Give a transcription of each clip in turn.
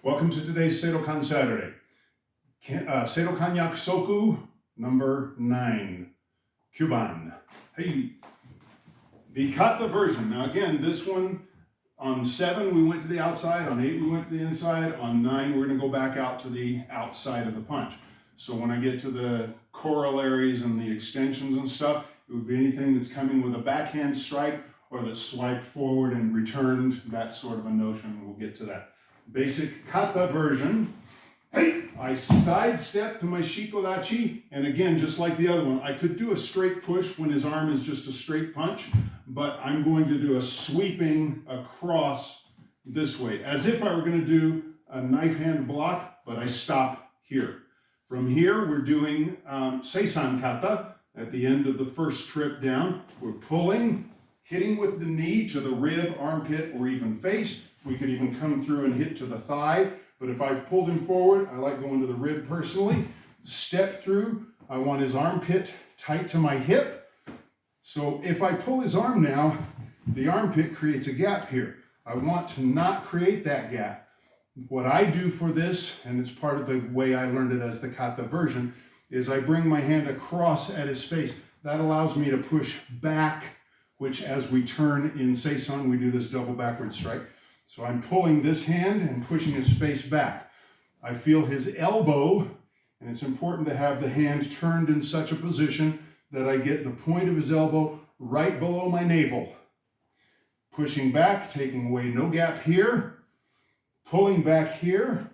Welcome to today's Seidokan Saturday. Seidokan Yakusoku number 9, Kuban. Hey, the kata version. Now again, this one on 7 we went to the outside, on 8 we went to the inside, on 9 we're going to go back out to the outside of the punch. So when I get to the corollaries and the extensions and stuff, it would be anything that's coming with a backhand strike or that's swiped forward and returned, that sort of a notion. We'll get to that. Basic kata version. Hey, I sidestep to my shikodachi, and again, just like the other one, I could do a straight push when his arm is just a straight punch, but I'm going to do a sweeping across this way, as if I were going to do a knife hand block, but I stop here. From here, we're doing Seisan kata at the end of the first trip down. We're pulling, hitting with the knee to the rib, armpit, or even face. We could even come through and hit to the thigh, but if I've pulled him forward, I like going to the rib personally. Step through, I want his armpit tight to my hip. So if I pull his arm now, the armpit creates a gap here. I want to not create that gap. What I do for this, and it's part of the way I learned it as the kata version, is I bring my hand across at his face. That allows me to push back, which as we turn in Seisan, we do this double backward strike. So I'm pulling this hand and pushing his face back. I feel his elbow, and it's important to have the hand turned in such a position that I get the point of his elbow right below my navel. Pushing back, taking away no gap here. Pulling back here,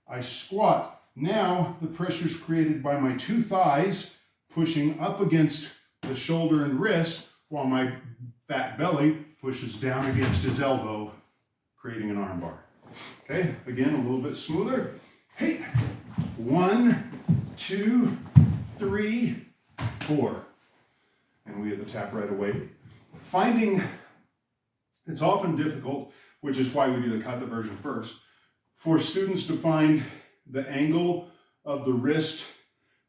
I squat. Now the pressure is created by my two thighs pushing up against the shoulder and wrist while my fat belly pushes down against his elbow, creating an arm bar. Okay, again, a little bit smoother. Hey, 1, 2, 3, 4. And we hit the tap right away. Finding, it's often difficult, which is why we do the kata version first, for students to find the angle of the wrist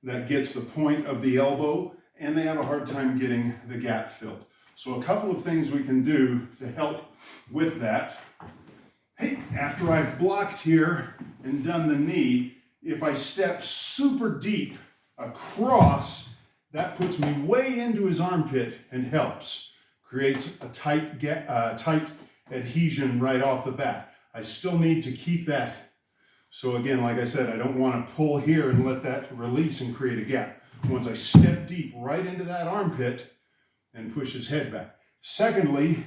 that gets the point of the elbow, and they have a hard time getting the gap filled. So a couple of things we can do to help with that. Hey, after I've blocked here and done the knee, if I step super deep across, that puts me way into his armpit and helps. Creates a tight adhesion right off the bat. I still need to keep that. So again, like I said, I don't want to pull here and let that release and create a gap. Once I step deep right into that armpit and push his head back. Secondly,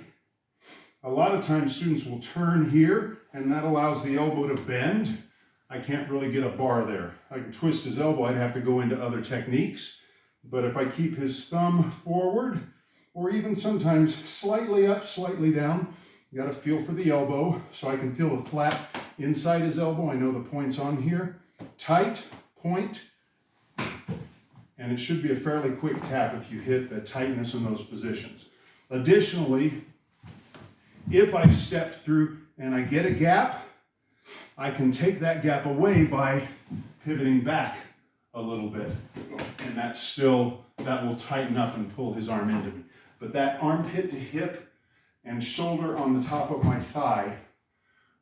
a lot of times students will turn here and that allows the elbow to bend. I can't really get a bar there. I can twist his elbow, I'd have to go into other techniques. But if I keep his thumb forward, or even sometimes slightly up, slightly down, you got to feel for the elbow so I can feel the flat inside his elbow. I know the point's on here. Tight, point, and it should be a fairly quick tap if you hit the tightness in those positions. Additionally, if I've stepped through and I get a gap, I can take that gap away by pivoting back a little bit. And that will tighten up and pull his arm into me. But that armpit to hip and shoulder on the top of my thigh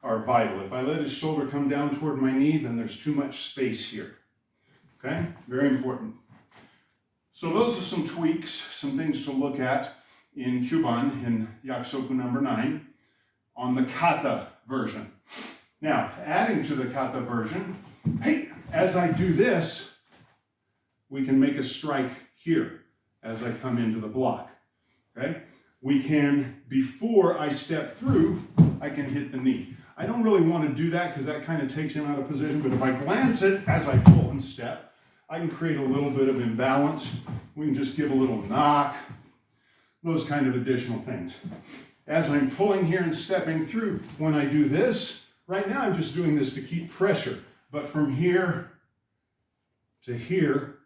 are vital. If I let his shoulder come down toward my knee, then there's too much space here. Okay, very important. So those are some tweaks, some things to look at in Kuban, in Yakusoku number 9, on the kata version. Now, adding to the kata version, hey, as I do this, we can make a strike here as I come into the block, okay? We can, before I step through, I can hit the knee. I don't really want to do that because that kind of takes him out of position, but if I glance it as I pull and step, I can create a little bit of imbalance. We can just give a little knock, those kind of additional things. As I'm pulling here and stepping through, when I do this, right now I'm just doing this to keep pressure, but from here to here,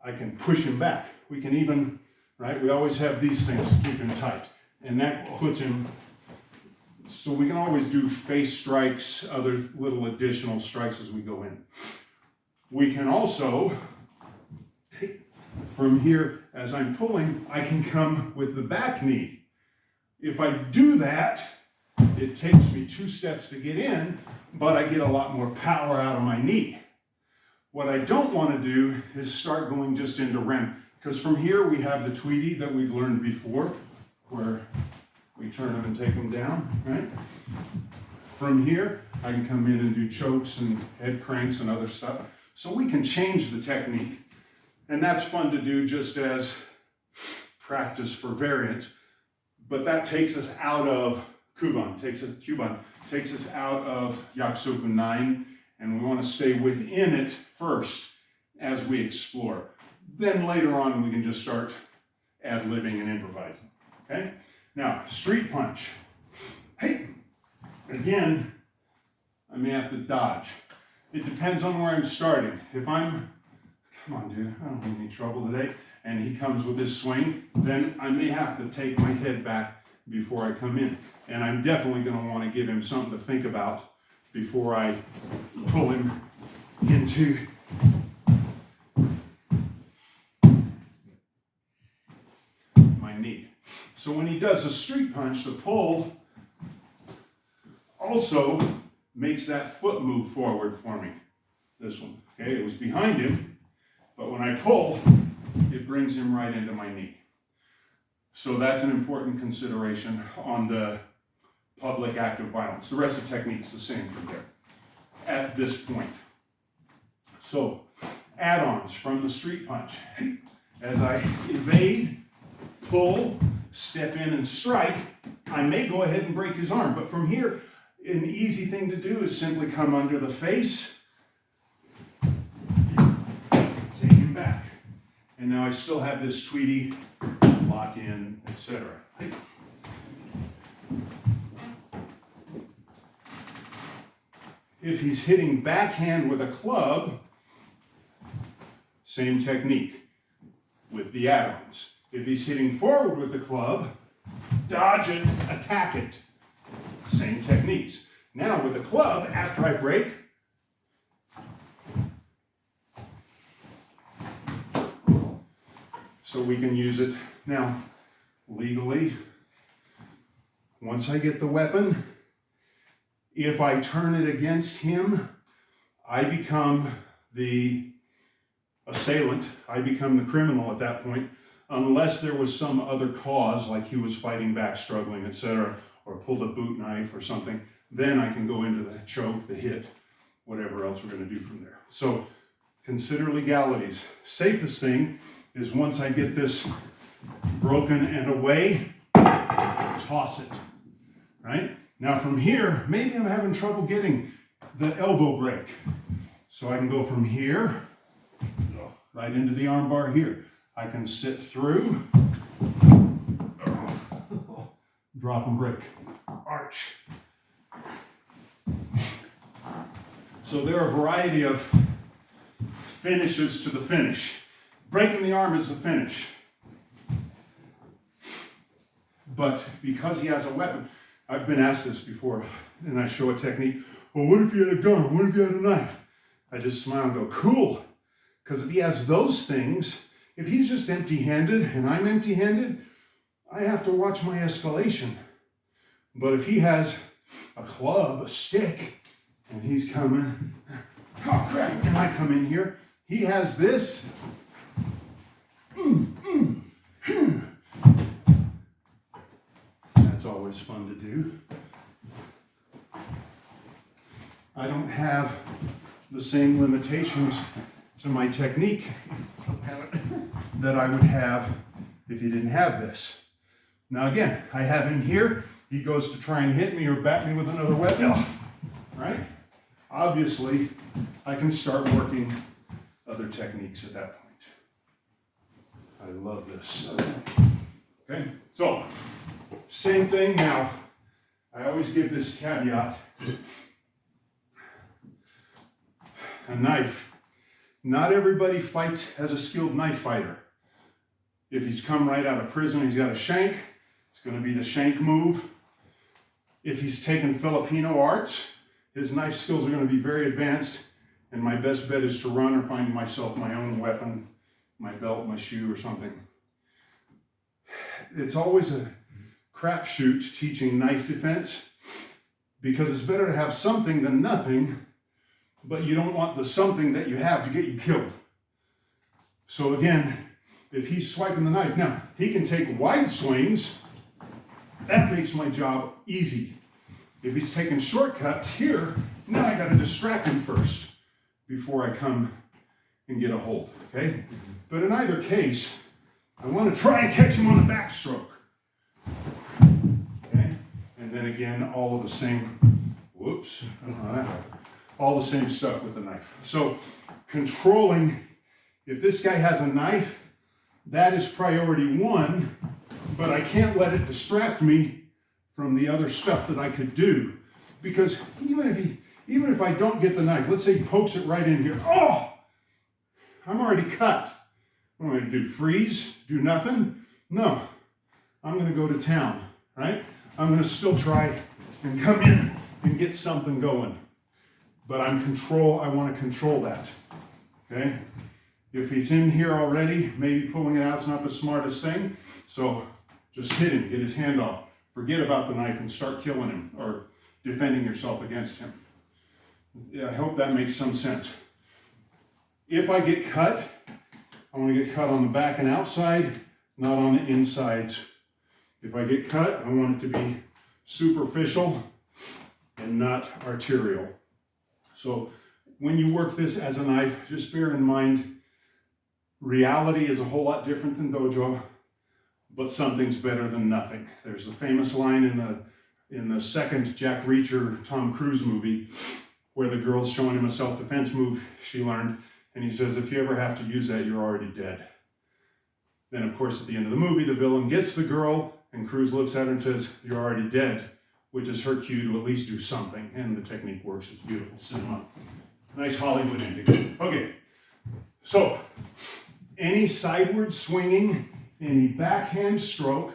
I can push him back. We can even, right, we always have these things to keep him tight, and that puts him, so we can always do face strikes, other little additional strikes as we go in. We can also, from here, as I'm pulling, I can come with the back knee. If I do that, it takes me 2 steps to get in, but I get a lot more power out of my knee. What I don't want to do is start going just into ren, because from here we have the Tweety that we've learned before, where we turn them and take them down, right? From here, I can come in and do chokes and head cranks and other stuff. So we can change the technique, and that's fun to do just as practice for variance, but that takes us out of Kuban, takes us out of Yakusoku 9, and we want to stay within it first as we explore. Then later on, we can just start ad-libbing and improvising, okay? Now, street punch. Hey, again, I may have to dodge. It depends on where I'm starting. If I'm, come on dude, I don't have any trouble today, and he comes with his swing, then I may have to take my head back before I come in. And I'm definitely going to want to give him something to think about before I pull him into my knee. So when he does a street punch, the pull also makes that foot move forward for me. This one, okay? It was behind him, but when I pull, it brings him right into my knee. So that's an important consideration on the public act of violence. The rest of the technique's the same from there at this point. So add-ons from the street punch. As I evade, pull, step in and strike, I may go ahead and break his arm, but from here, an easy thing to do is simply come under the face, take him back. And now I still have this Tweety, lock in, etc. If he's hitting backhand with a club, same technique with the add-ons. If he's hitting forward with the club, dodge it, attack it. Same techniques. Now with the club, after I break, so we can use it now legally. Once I get the weapon, if I turn it against him, I become the assailant. I become the criminal at that point, unless there was some other cause, like he was fighting back, struggling, etc., or pulled a boot knife or something. Then I can go into the choke, the hit, whatever else we're going to do from there. So consider legalities. Safest thing is once I get this broken and away, toss it, right? Now from here, maybe I'm having trouble getting the elbow break. So I can go from here, right into the arm bar here. I can sit through, drop and break, arch. So there are a variety of finishes to the finish. Breaking the arm is the finish. But because he has a weapon, I've been asked this before, and I show a technique. Well, what if you had a gun? What if you had a knife? I just smile and go, cool. Because if he has those things, if he's just empty-handed and I'm empty-handed, I have to watch my escalation. But if he has a club, a stick, and he's coming, oh crap, and I come in here, he has this. That's always fun to do. I don't have the same limitations to my technique that I would have if he didn't have this. Now again, I have him here. He goes to try and hit me or bat me with another weapon, right? Obviously, I can start working other techniques at that point. I love this. Okay, so same thing now. I always give this caveat. A knife. Not everybody fights as a skilled knife fighter. If he's come right out of prison, he's got a shank. It's going to be the shank move. If he's taken Filipino arts, his knife skills are going to be very advanced, and my best bet is to run or find myself my own weapon, my belt, my shoe, or something. It's always a crapshoot teaching knife defense, because it's better to have something than nothing, but you don't want the something that you have to get you killed. So again, if he's swiping the knife, now he can take wide swings. That makes my job easy. If he's taking shortcuts here, now I got to distract him first before I come and get a hold, okay? But in either case, I want to try and catch him on the backstroke. Okay? And then again, all of the same, whoops, all the same stuff with the knife. So controlling, if this guy has a knife, that is priority one, but I can't let it distract me from the other stuff that I could do. Because even if I don't get the knife, let's say he pokes it right in here, oh, I'm already cut. What am I going to do, freeze, do nothing? No, I'm going to go to town, right? I'm going to still try and come in and get something going. But I want to control that, okay? If he's in here already, maybe pulling it out is not the smartest thing. So just hit him, get his hand off. Forget about the knife and start killing him or defending yourself against him. Yeah, I hope that makes some sense. If I get cut, I want to get cut on the back and outside, not on the insides. If I get cut, I want it to be superficial and not arterial. So when you work this as a knife, just bear in mind, reality is a whole lot different than dojo, but something's better than nothing. There's a famous line in the second Jack Reacher Tom Cruise movie where the girl's showing him a self-defense move she learned, and he says, if you ever have to use that, you're already dead. Then, of course, at the end of the movie, the villain gets the girl, and Cruise looks at her and says, you're already dead, which is her cue to at least do something. And the technique works. It's beautiful cinema. Nice Hollywood ending. Okay, so any sideward swinging, any backhand stroke,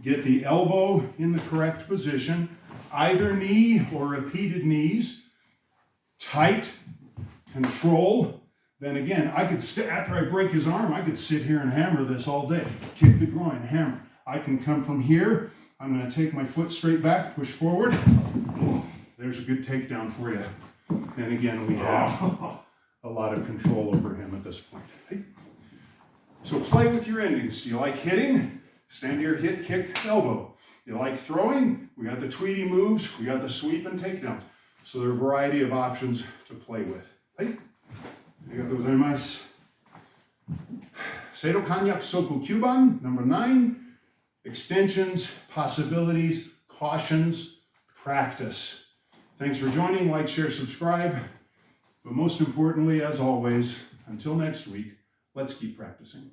get the elbow in the correct position, either knee or repeated knees, tight, control. Then again, I could, after I break his arm, I could sit here and hammer this all day. Kick the groin, hammer. I can come from here. I'm going to take my foot straight back, push forward. Oh, there's a good takedown for you. And again, we have a lot of control over him at this point. So play with your endings. Do you like hitting? Stand here, hit, kick, elbow. You like throwing? We got the Tweety moves. We got the sweep and takedowns. So there are a variety of options to play with. Hey. Arigatou gozaimasu. Seidokan Yakusoku Kuban, number 9. Extensions, possibilities, cautions, practice. Thanks for joining. Like, share, subscribe. But most importantly, as always, until next week, let's keep practicing.